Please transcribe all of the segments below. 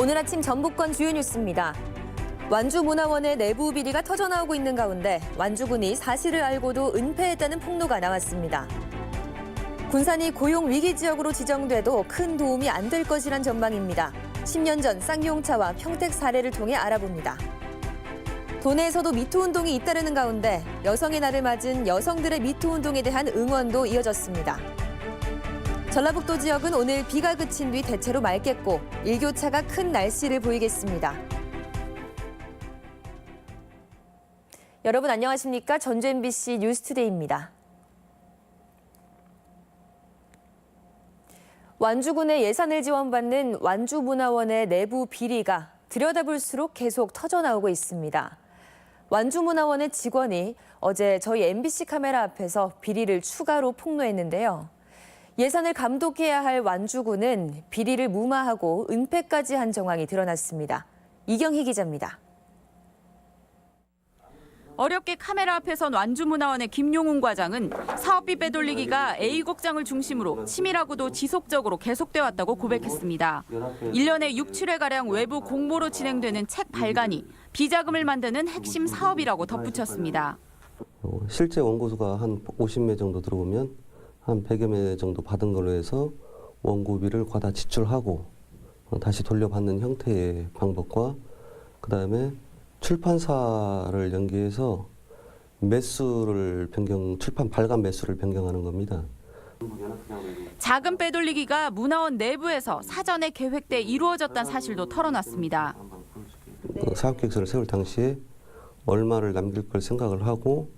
오늘 아침 전북권 주요 뉴스입니다. 완주문화원의 내부 비리가 터져나오고 있는 가운데 완주군이 사실을 알고도 은폐했다는 폭로가 나왔습니다. 군산이 고용 위기 지역으로 지정돼도 큰 도움이 안 될 것이란 전망입니다. 10년 전 쌍용차와 평택 사례를 통해 알아봅니다. 도내에서도 미투 운동이 잇따르는 가운데 여성의 날을 맞은 여성들의 미투 운동에 대한 응원도 이어졌습니다. 전라북도 지역은 오늘 비가 그친 뒤 대체로 맑겠고 일교차가 큰 날씨를 보이겠습니다. 여러분 안녕하십니까? 전주 MBC 뉴스투데이입니다. 완주군의 예산을 지원받는 완주문화원의 내부 비리가 들여다볼수록 계속 터져나오고 있습니다. 완주문화원의 직원이 어제 저희 MBC 카메라 앞에서 비리를 추가로 폭로했는데요. 예산을 감독해야 할 완주군은 비리를 무마하고 은폐까지 한 정황이 드러났습니다. 이경희 기자입니다. 어렵게 카메라 앞에 선 완주문화원의 김용훈 과장은 사업비 빼돌리기가 A국장을 중심으로 치밀하고도 지속적으로 계속돼 왔다고 고백했습니다. 1년에 6, 7회가량 외부 공모로 진행되는 책 발간이 비자금을 만드는 핵심 사업이라고 덧붙였습니다. 실제 원고수가 한 50매 정도 들어오면 한 100여 매 정도 받은 걸로 해서 원고비를 과다 지출하고 다시 돌려받는 형태의 방법과 그다음에 출판사를 연계해서 매수를 출판 발간 매수를 변경하는 겁니다. 자금 빼돌리기가 문화원 내부에서 사전에 계획돼 이루어졌다는 사실도 털어놨습니다. 사업계획서를 세울 당시에 얼마를 남길 걸 생각을 하고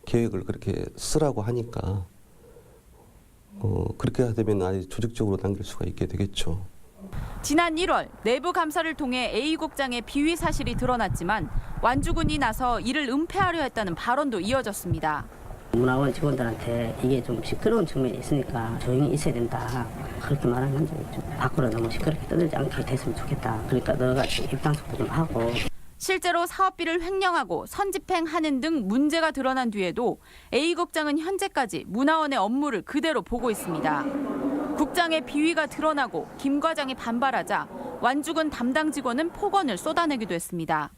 계획을 그렇게 쓰라고 하니까 그렇게 되면 아주 조직적으로 남길 수가 있게 되겠죠. 지난 1월 내부 감사를 통해 A국장의 비위 사실이 드러났지만 완주군이 나서 이를 은폐하려 했다는 발언도 이어졌습니다. 문화원 직원들한테 이게 좀 시끄러운 측면이 있으니까 조용히 있어야 된다. 그렇게 말한 적이 있죠. 밖으로 너무 시끄럽게 떠들지 않게 됐으면 좋겠다. 그러니까 너가 입당속도 좀 하고. 실제로 사업비를 횡령하고 선집행하는 등 문제가 드러난 뒤에도 A국장은 현재까지 문화원의 업무를 그대로 보고 있습니다. 국장의 비위가 드러나고 김 과장이 반발하자 완주군 담당 직원은 폭언을 쏟아내기도 했습니다.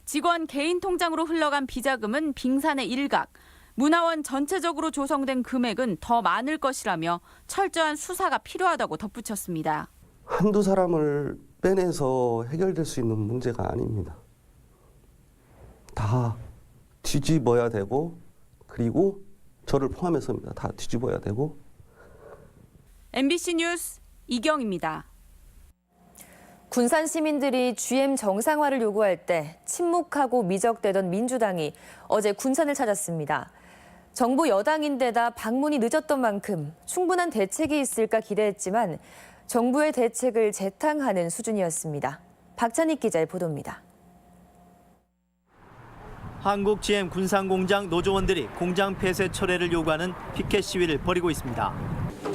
직원 개인 통장으로 흘러간 비자금은 빙산의 일각. 문화원 전체적으로 조성된 금액은 더 많을 것이라며 철저한 수사가 필요하다고 덧붙였습니다. 한두 사람을 빼내서 해결될 수 있는 문제가 아닙니다. 다 뒤집어야 되고 그리고 저를 포함해서입니다. 다 뒤집어야 되고. MBC 뉴스 이경입니다. 군산 시민들이 GM 정상화를 요구할 때 침묵하고 미적대던 민주당이 어제 군산을 찾았습니다. 정부 여당인데다 방문이 늦었던 만큼 충분한 대책이 있을까 기대했지만 정부의 대책을 재탕하는 수준이었습니다. 박찬익 기자의 보도입니다. 한국 GM 군산공장 노조원들이 공장 폐쇄 철회를 요구하는 피켓 시위를 벌이고 있습니다.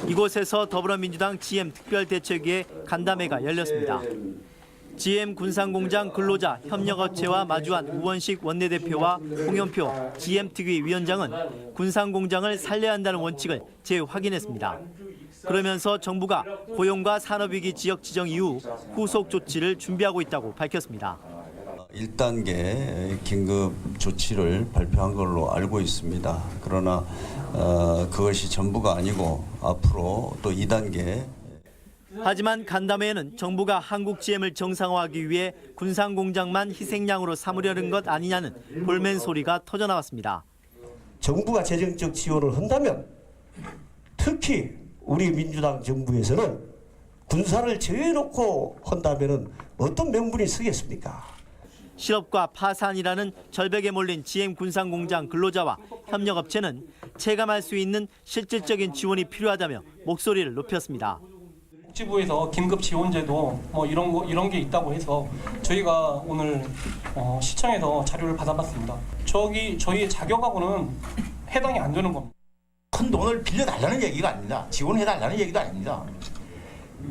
이곳에서 더불어민주당 GM 특별대책위의 간담회가 열렸습니다. GM 군산공장 근로자 협력업체와 마주한 우원식 원내대표와 홍영표 GM 특위 위원장은 군산공장을 살려야 한다는 원칙을 재확인했습니다. 그러면서 정부가 고용과 산업위기 지역 지정 이후 후속 조치를 준비하고 있다고 밝혔습니다. 1단계 긴급 조치를 발표한 걸로 알고 있습니다. 그러나 그것이 전부가 아니고 앞으로 또 2단계. 하지만 간담회에는 정부가 한국 GM을 정상화하기 위해 군산공장만 희생양으로 삼으려는 것 아니냐는 볼멘 소리가 터져나왔습니다. 정부가 재정적 지원을 한다면 특히 우리 민주당 정부에서는 군산을 제외놓고 한다면 어떤 명분이 쓰겠습니까? 실업과 파산이라는 절벽에 몰린 GM 군산공장 근로자와 협력업체는 체감할 수 있는 실질적인 지원이 필요하다며 목소리를 높였습니다. 복지부에서 긴급 지원제도 이런 게 있다고 해서 저희가 오늘 시청에서 자료를 받아봤습니다. 저희 자격하고는 해당이 안 되는 겁니다. 큰 돈을 빌려달라는 얘기가 아닙니다. 지원해달라는 얘기도 아닙니다.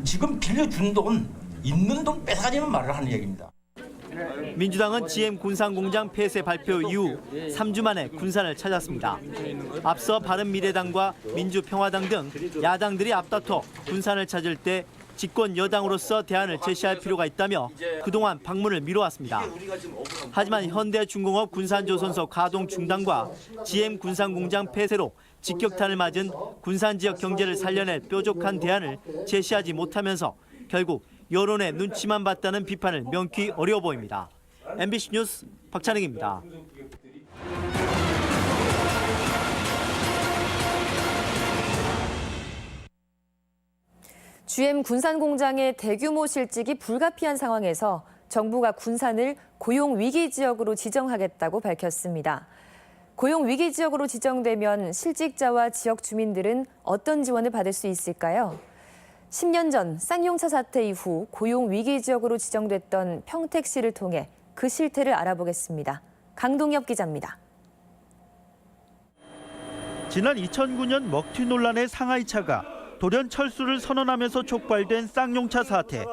지금 빌려준 돈, 있는 돈 뺏어가자는 말을 하는 얘기입니다. 민주당은 GM 군산공장 폐쇄 발표 이후 3주 만에 군산을 찾았습니다. 앞서 바른미래당과 민주평화당 등 야당들이 앞다퉈 군산을 찾을 때 집권 여당으로서 대안을 제시할 필요가 있다며 그동안 방문을 미뤄왔습니다. 하지만 현대중공업 군산조선소 가동 중단과 GM 군산공장 폐쇄로 직격탄을 맞은 군산 지역 경제를 살려낼 뾰족한 대안을 제시하지 못하면서 결국 여론의 눈치만 봤다는 비판을 명쾌히 어려워 보입니다. MBC 뉴스 박찬익입니다. GM 군산공장의 대규모 실직이 불가피한 상황에서 정부가 군산을 고용위기 지역으로 지정하겠다고 밝혔습니다. 고용위기 지역으로 지정되면 실직자와 지역 주민들은 어떤 지원을 받을 수 있을까요? 10년 전 쌍용차 사태 이후 고용위기 지역으로 지정됐던 평택시를 통해 그 실태를 알아보겠습니다. 강동엽 기자입니다. 지난 2009년 먹튀 논란의 상하이차가 돌연 철수를 선언하면서 촉발된 쌍용차 사태.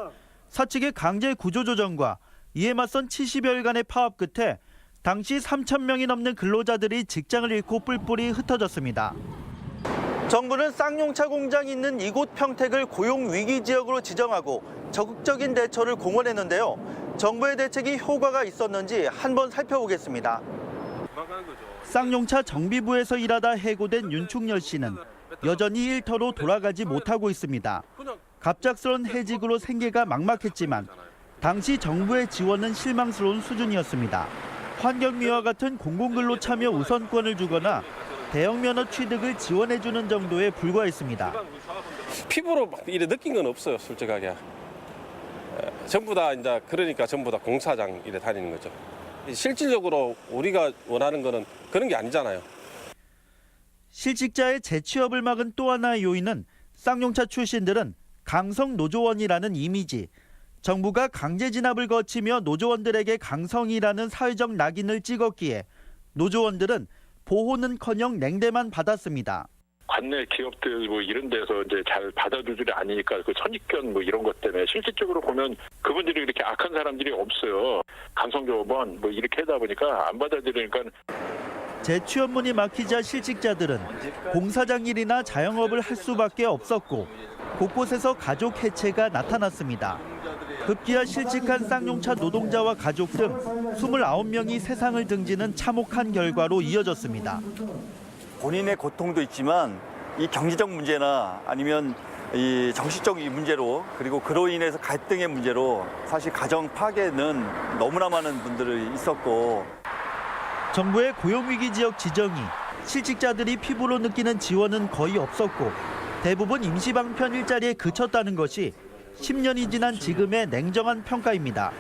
사측의 강제 구조조정과 이에 맞선 70여일간의 파업 끝에 당시 3,000명이 넘는 근로자들이 직장을 잃고 뿔뿔이 흩어졌습니다. 정부는 쌍용차 공장이 있는 이곳 평택을 고용위기 지역으로 지정하고 적극적인 대처를 공언했는데요. 정부의 대책이 효과가 있었는지 한번 살펴보겠습니다. 쌍용차 정비부에서 일하다 해고된 윤충열 씨는 여전히 일터로 돌아가지 못하고 있습니다. 갑작스런 해직으로 생계가 막막했지만 당시 정부의 지원은 실망스러운 수준이었습니다. 환경미와 같은 공공근로 참여 우선권을 주거나 대형 면허 취득을 지원해주는 정도에 불과했습니다. 피부로 막 이래 느낀 건 없어요, 솔직하게. 전부 다 이제 그러니까 전부 다 공사장 이래 다니는 거죠. 실질적으로 우리가 원하는 거는 그런 게 아니잖아요. 실직자의 재취업을 막은 또 하나의 요인은 쌍용차 출신들은 강성 노조원이라는 이미지. 정부가 강제 진압을 거치며 노조원들에게 강성이라는 사회적 낙인을 찍었기에 노조원들은 보호는커녕 냉대만 받았습니다. 관내 기업들 뭐 이런 데서 이제 잘 받아주지 않으니까 그 선입견 뭐 이런 것 때문에 실질적으로 보면 그분들이 이렇게 악한 사람들이 없어요. 강성조업원 뭐 이렇게 하다 보니까 안 받아들이니까. 재취업문이 막히자 실직자들은 공사장 일이나 자영업을 할 수밖에 없었고 곳곳에서 가족 해체가 나타났습니다. 급기야 실직한 쌍용차 노동자와 가족 등 29명이 세상을 등지는 참혹한 결과로 이어졌습니다. 본인의 고통도 있지만 이 경제적 문제나 아니면 이 정신적 문제로 그리고 그로 인해서 갈등의 문제로 사실 가정 파괴는 너무나 많은 분들이 있었고 정부의 고용위기 지역 지정이 실직자들이 피부로 느끼는 지원은 거의 없었고 대부분 임시방편 일자리에 그쳤다는 것이 10년이 지난 지금의 냉정한 평가입니다.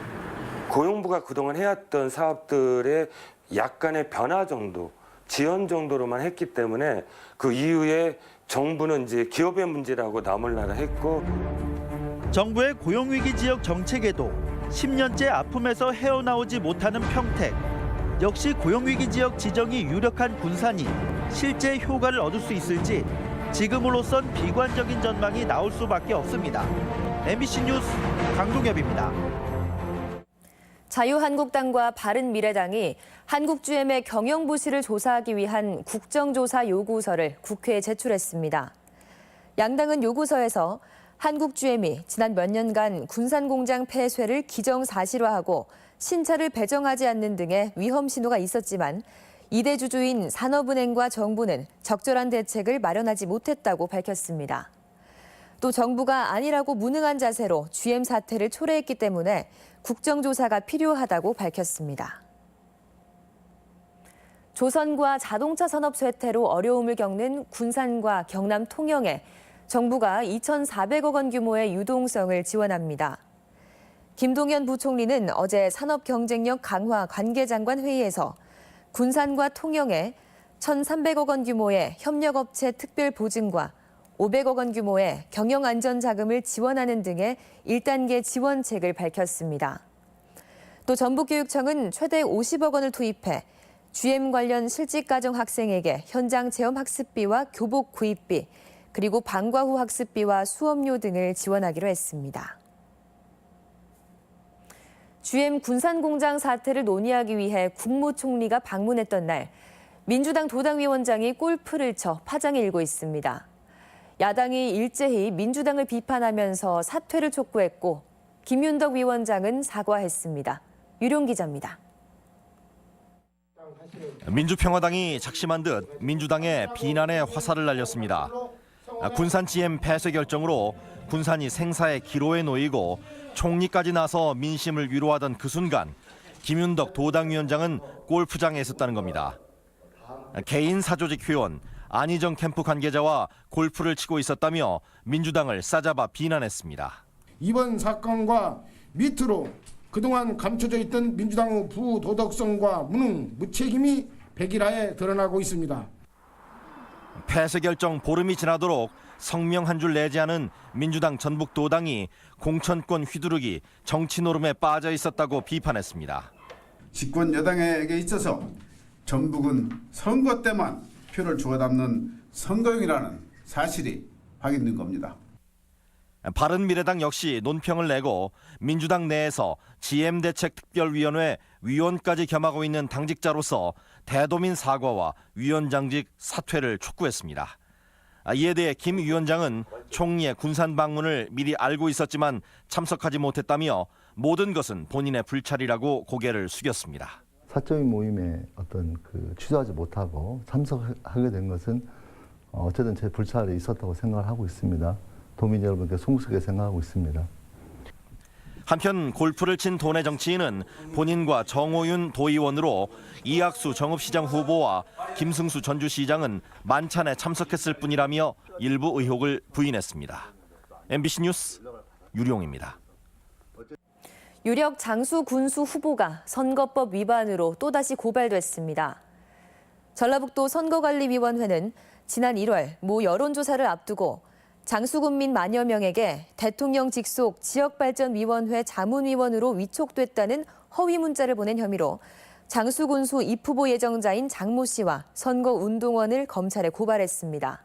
고용부가 그동안 해왔던 사업들의 약간의 변화 정도, 지원 정도로만 했기 때문에 그 이후에 정부는 이제 기업의 문제라고 나몰라라 했고 정부의 고용위기 지역 정책에도 10년째 아픔에서 헤어나오지 못하는 평택. 역시 고용위기 지역 지정이 유력한 군산이 실제 효과를 얻을 수 있을지 지금으로선 비관적인 전망이 나올 수밖에 없습니다. MBC 뉴스 강동엽입니다. 자유한국당과 바른미래당이 한국GM의 경영 부실을 조사하기 위한 국정조사 요구서를 국회에 제출했습니다. 양당은 요구서에서 한국GM이 지난 몇 년간 군산공장 폐쇄를 기정사실화하고 신차를 배정하지 않는 등의 위험 신호가 있었지만 이대 주주인 산업은행과 정부는 적절한 대책을 마련하지 못했다고 밝혔습니다. 또 정부가 아니라고 무능한 자세로 GM 사태를 초래했기 때문에 국정조사가 필요하다고 밝혔습니다. 조선과 자동차 산업 쇠퇴로 어려움을 겪는 군산과 경남 통영에 정부가 2,400억 원 규모의 유동성을 지원합니다. 김동연 부총리는 어제 산업경쟁력 강화 관계장관 회의에서 군산과 통영에 1,300억 원 규모의 협력업체 특별 보증과 500억 원 규모의 경영안전자금을 지원하는 등의 1단계 지원책을 밝혔습니다. 또 전북교육청은 최대 50억 원을 투입해 GM 관련 실직가정 학생에게 현장 체험 학습비와 교복 구입비, 그리고 방과 후 학습비와 수업료 등을 지원하기로 했습니다. GM 군산공장 사태를 논의하기 위해 국무총리가 방문했던 날, 민주당 도당위원장이 골프를 쳐 파장이 일고 있습니다. 야당이 일제히 민주당을 비판하면서 사퇴를 촉구했고 김윤덕 위원장은 사과했습니다. 유룡 기자입니다. 민주평화당이 작심한 듯 민주당의 비난의 화살을 날렸습니다. 군산 GM 폐쇄 결정으로 군산이 생사의 기로에 놓이고 총리까지 나서 민심을 위로하던 그 순간 김윤덕 도당위원장은 골프장에 있었다는 겁니다. 개인 사조직 회원, 안희정 캠프 관계자와 골프를 치고 있었다며 민주당을 싸잡아 비난했습니다. 이번 사건과 밑으로 그동안 감춰져 있던 민주당의 부도덕성과 무능, 무책임이 백일하에 드러나고 있습니다. 폐쇄 결정 보름이 지나도록 성명 한 줄 내지 않은 민주당 전북도당이 공천권 휘두르기, 정치 노름에 빠져 있었다고 비판했습니다. 집권 여당에게 있어서 전북은 선거 때만 표를 주워 담는 선거용이라는 사실이 확인된 겁니다. 바른미래당 역시 논평을 내고 민주당 내에서 GM대책특별위원회 위원까지 겸하고 있는 당직자로서 대도민 사과와 위원장직 사퇴를 촉구했습니다. 이에 대해 김 위원장은 총리의 군산 방문을 미리 알고 있었지만 참석하지 못했다며 모든 것은 본인의 불찰이라고 고개를 숙였습니다. 사적인 모임에 취조하지 못하고 참석하게 된 것은 어쨌든 제 불찰이 있었다고 생각을 하고 있습니다. 도민 여러분께 송구스럽게 생각하고 있습니다. 한편 골프를 친 도내 정치인은 본인과 정호윤 도의원으로 이학수 정읍시장 후보와 김승수 전주시장은 만찬에 참석했을 뿐이라며 일부 의혹을 부인했습니다. MBC 뉴스 유룡입니다. 유력 장수 군수 후보가 선거법 위반으로 또다시 고발됐습니다. 전라북도 선거관리위원회는 지난 1월 모 여론조사를 앞두고 장수군민 만여 명에게 대통령 직속 지역발전위원회 자문위원으로 위촉됐다는 허위 문자를 보낸 혐의로 장수군수 입후보 예정자인 장모 씨와 선거운동원을 검찰에 고발했습니다.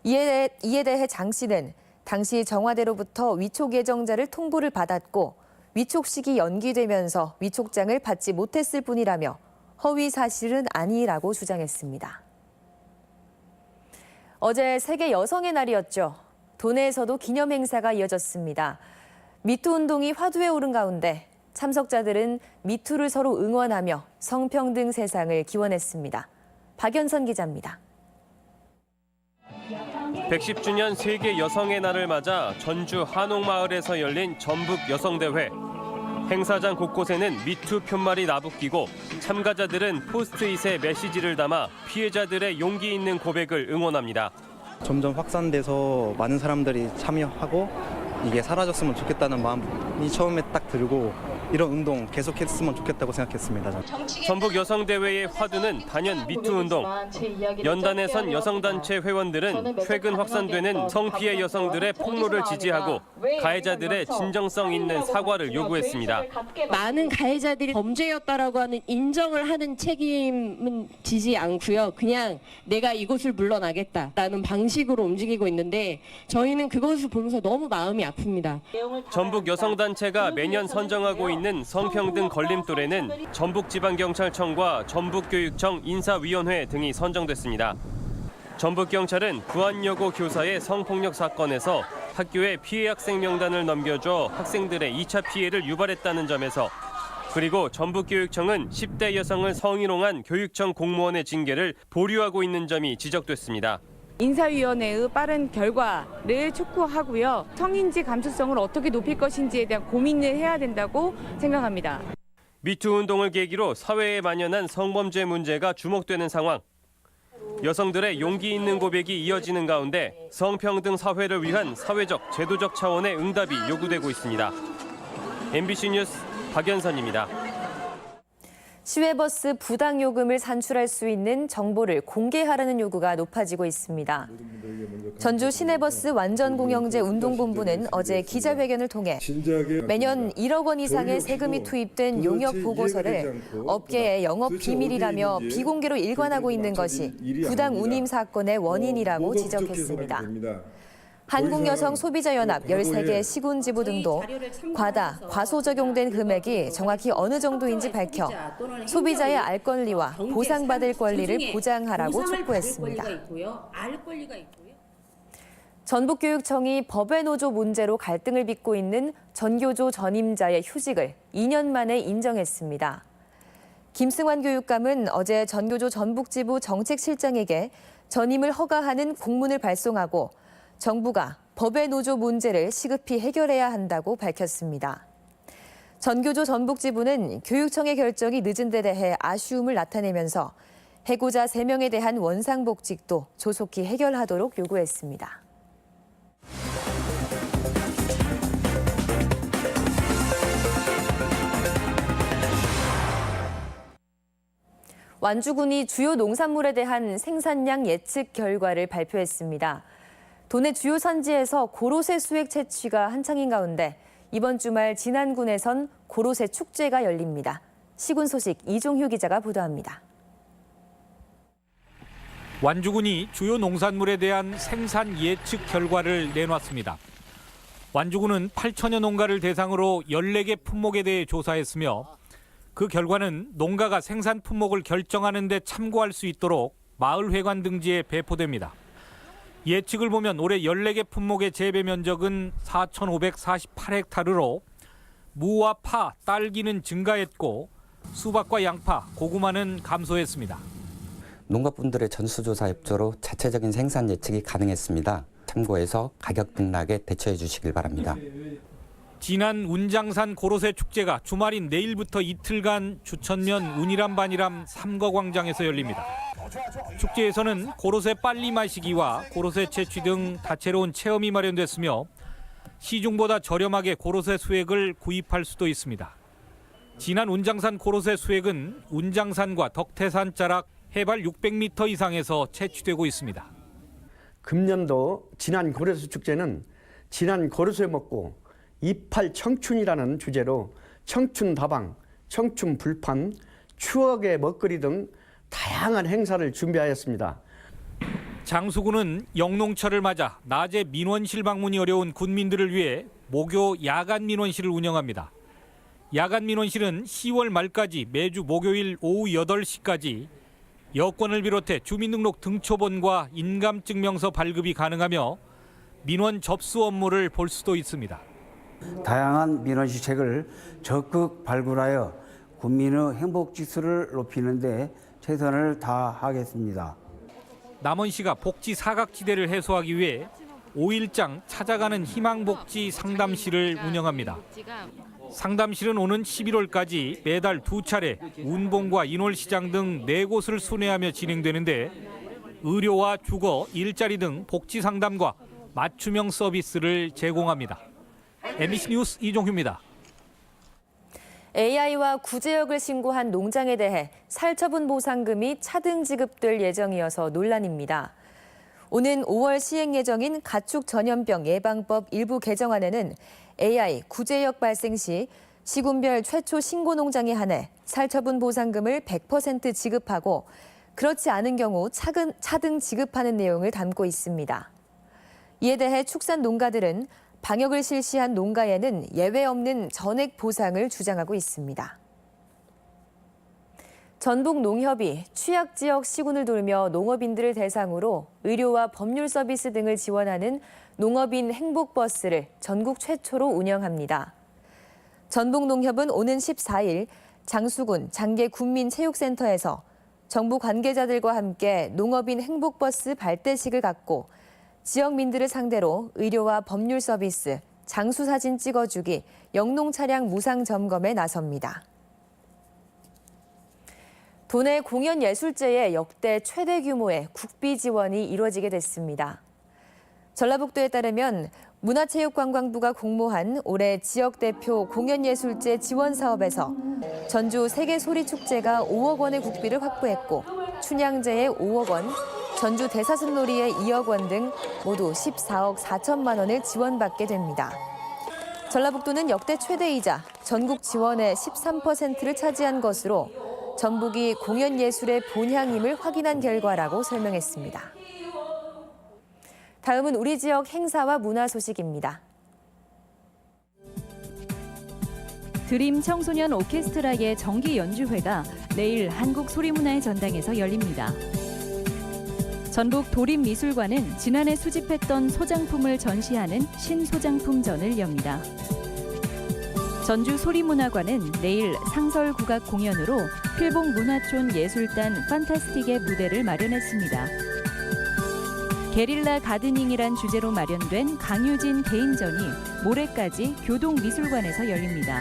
이에 대해 장 씨는 당시 청와대로부터 위촉 예정자를 통보를 받았고 위촉식이 연기되면서 위촉장을 받지 못했을 뿐이라며 허위 사실은 아니라고 주장했습니다. 어제 세계 여성의 날이었죠. 도내에서도 기념 행사가 이어졌습니다. 미투 운동이 화두에 오른 가운데 참석자들은 미투를 서로 응원하며 성평등 세상을 기원했습니다. 박연선 기자입니다. 110주년 세계 여성의 날을 맞아 전주 한옥마을에서 열린 전북 여성대회. 행사장 곳곳에는 미투 푯말이 나부끼고 참가자들은 포스트잇에 메시지를 담아 피해자들의 용기 있는 고백을 응원합니다. 점점 확산돼서 많은 사람들이 참여하고 이게 사라졌으면 좋겠다는 마음이 처음에 딱 들고 이런 운동 계속했으면 좋겠다고 생각했습니다. 전북 여성대회의 화두는 단연 미투 운동. 연단에선 여성단체 회원들은 최근 확산되는 성피해 여성들의 폭로를 지지하고 가해자들의 진정성 있는 사과를 요구했습니다. 많은 가해자들이 범죄였다라고 하는 인정을 하는 책임은 지지 않고요. 그냥 내가 이곳을 물러나겠다라는 방식으로 움직이고 있는데 저희는 그것을 보면서 너무 마음이 아픕니다. 전북 여성단체가 매년 선정하고 있는 성평등 걸림돌에는 전북지방경찰청과 전북교육청 인사위원회 등이 선정됐습니다. 전북경찰은 부안여고 교사의 성폭력 사건에서 학교에 피해 학생 명단을 넘겨줘 학생들의 2차 피해를 유발했다는 점에서, 그리고 전북교육청은 10대 여성을 성희롱한 교육청 공무원의 징계를 보류하고 있는 점이 지적됐습니다. 인사위원회의 빠른 결과를 촉구하고요. 성인지 감수성을 어떻게 높일 것인지에 대한 고민을 해야 된다고 생각합니다. 미투 운동을 계기로 사회에 만연한 성범죄 문제가 주목되는 상황. 여성들의 용기 있는 고백이 이어지는 가운데 성평등 사회를 위한 사회적, 제도적 차원의 응답이 요구되고 있습니다. MBC 뉴스 박연선입니다. 시외버스 부당 요금을 산출할 수 있는 정보를 공개하라는 요구가 높아지고 있습니다. 전주 시내버스 완전공영제 운동본부는 어제 기자회견을 통해 매년 1억 원 이상의 세금이 투입된 용역 보고서를 업계의 영업 비밀이라며 비공개로 일관하고 있는 것이 부당 운임 사건의 원인이라고 지적했습니다. 한국여성소비자연합 13개 시군지부 등도 과다, 과소 적용된 금액이 정확히 어느 정도인지 밝혀 소비자의 알 권리와 보상받을 권리를 보장하라고 촉구했습니다. 전북교육청이 법의 노조 문제로 갈등을 빚고 있는 전교조 전임자의 휴직을 2년 만에 인정했습니다. 김승환 교육감은 어제 전교조 전북지부 정책실장에게 전임을 허가하는 공문을 발송하고 정부가 법의 노조 문제를 시급히 해결해야 한다고 밝혔습니다. 전교조 전북지부는 교육청의 결정이 늦은 데 대해 아쉬움을 나타내면서 해고자 3명에 대한 원상복직도 조속히 해결하도록 요구했습니다. 완주군이 주요 농산물에 대한 생산량 예측 결과를 발표했습니다. 도내 주요 산지에서 고로쇠 수액 채취가 한창인 가운데 이번 주말 진안군에선 고로쇠 축제가 열립니다. 시군 소식 이종효 기자가 보도합니다. 완주군이 주요 농산물에 대한 생산 예측 결과를 내놨습니다. 완주군은 8천여 농가를 대상으로 14개 품목에 대해 조사했으며 그 결과는 농가가 생산 품목을 결정하는 데 참고할 수 있도록 마을회관 등지에 배포됩니다. 예측을 보면 올해 14개 품목의 재배 면적은 4,548헥타르로 무와 파, 딸기는 증가했고 수박과 양파, 고구마는 감소했습니다. 농가분들의 전수조사 협조로 자체적인 생산 예측이 가능했습니다. 참고해서 가격 등락에 대처해 주시길 바랍니다. 진안 운장산 고로쇠 축제가 주말인 내일부터 이틀간 주천면 운이람 반이람 삼거광장에서 열립니다. 축제에서는 고로쇠 빨리 마시기와 고로쇠 채취 등 다채로운 체험이 마련됐으며 시중보다 저렴하게 고로쇠 수액을 구입할 수도 있습니다. 진안 운장산 고로쇠 수액은 운장산과 덕태산 자락 해발 600m 이상에서 채취되고 있습니다. 금년도 진안 고로쇠 축제는 진안 고로쇠 먹고 이팔 청춘이라는 주제로 청춘 다방, 청춘 불판, 추억의 먹거리 등 다양한 행사를 준비하였습니다. 장수군은 영농철을 맞아 낮에 민원실 방문이 어려운 군민들을 위해 목요 야간 민원실을 운영합니다. 야간 민원실은 10월 말까지 매주 목요일 오후 8시까지 여권을 비롯해 주민등록 등초본과 인감증명서 발급이 가능하며 민원 접수 업무를 볼 수도 있습니다. 다양한 민원 시책을 적극 발굴하여 국민의 행복 지수를 높이는 데 최선을 다하겠습니다. 남원시가 복지 사각지대를 해소하기 위해 5일장 찾아가는 희망복지 상담실을 운영합니다. 상담실은 오는 11월까지 매달 2차례 운봉과 인월시장 등 4곳을 순회하며 진행되는데 의료와 주거, 일자리 등 복지 상담과 맞춤형 서비스를 제공합니다. MBC 뉴스 이종휴입니다. AI와 구제역을 신고한 농장에 대해 살처분 보상금이 차등 지급될 예정이어서 논란입니다. 오는 5월 시행 예정인 가축 전염병 예방법 일부 개정안에는 AI 구제역 발생 시 시군별 최초 신고 농장에 한해 살처분 보상금을 100% 지급하고 그렇지 않은 경우 차등 지급하는 내용을 담고 있습니다. 이에 대해 축산 농가들은 방역을 실시한 농가에는 예외 없는 전액 보상을 주장하고 있습니다. 전북농협이 취약지역 시군을 돌며 농업인들을 대상으로 의료와 법률 서비스 등을 지원하는 농업인 행복버스를 전국 최초로 운영합니다. 전북농협은 오는 14일 장수군 장계군민체육센터에서 정부 관계자들과 함께 농업인 행복버스 발대식을 갖고 지역민들을 상대로 의료와 법률 서비스, 장수사진 찍어주기, 영농차량 무상 점검에 나섭니다. 도내 공연예술제의 역대 최대 규모의 국비 지원이 이루어지게 됐습니다. 전라북도에 따르면 문화체육관광부가 공모한 올해 지역대표 공연예술제 지원 사업에서 전주 세계소리축제가 5억 원의 국비를 확보했고 춘향제에 5억 원, 전주 대사슴놀이에 2억 원 등 모두 14억 4천만 원을 지원받게 됩니다. 전라북도는 역대 최대이자 전국 지원의 13%를 차지한 것으로 전북이 공연예술의 본향임을 확인한 결과라고 설명했습니다. 다음은 우리 지역 행사와 문화 소식입니다. 드림 청소년 오케스트라의 정기 연주회가 내일 한국소리문화의 전당에서 열립니다. 전북 도림미술관은 지난해 수집했던 소장품을 전시하는 신소장품전을 엽니다. 전주 소리문화관은 내일 상설국악 공연으로 필봉문화촌 예술단 판타스틱의 무대를 마련했습니다. 게릴라 가드닝이란 주제로 마련된 강유진 개인전이 모레까지 교동미술관에서 열립니다.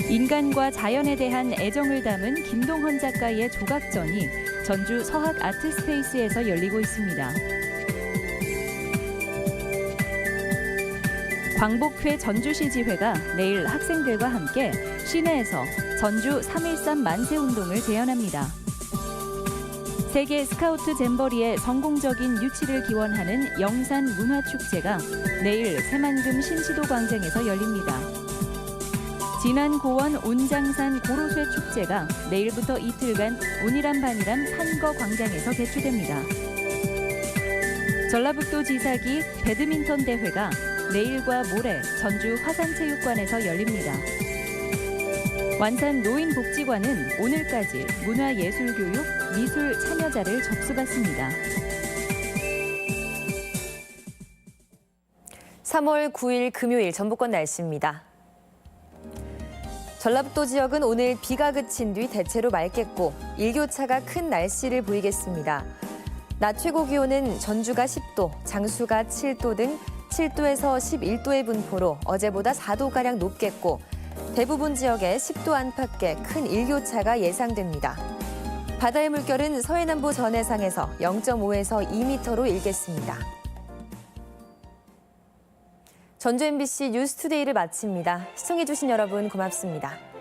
인간과 자연에 대한 애정을 담은 김동헌 작가의 조각전이 전주 서학 아트스페이스에서 열리고 있습니다. 광복회 전주시지회가 내일 학생들과 함께 시내에서 전주 3.13 만세운동을 재현합니다. 세계 스카우트 잼버리의 성공적인 유치를 기원하는 영산문화축제가 내일 새만금 신시도 광장에서 열립니다. 진안고원 운장산 고로쇠 축제가 내일부터 이틀간 운이람 반이람 산거 광장에서 개최됩니다. 전라북도 지사기 배드민턴 대회가 내일과 모레 전주 화산체육관에서 열립니다. 완산 노인복지관은 오늘까지 문화예술교육, 미술 참여자를 접수받습니다. 3월 9일 금요일 전북권 날씨입니다. 전라북도 지역은 오늘 비가 그친 뒤 대체로 맑겠고 일교차가 큰 날씨를 보이겠습니다. 낮 최고 기온은 전주가 10도, 장수가 7도 등 7도에서 11도의 분포로 어제보다 4도가량 높겠고 대부분 지역에 10도 안팎의 큰 일교차가 예상됩니다. 바다의 물결은 서해남부 전해상에서 0.5에서 2m로 일겠습니다. 전주 MBC 뉴스투데이를 마칩니다. 시청해주신 여러분 고맙습니다.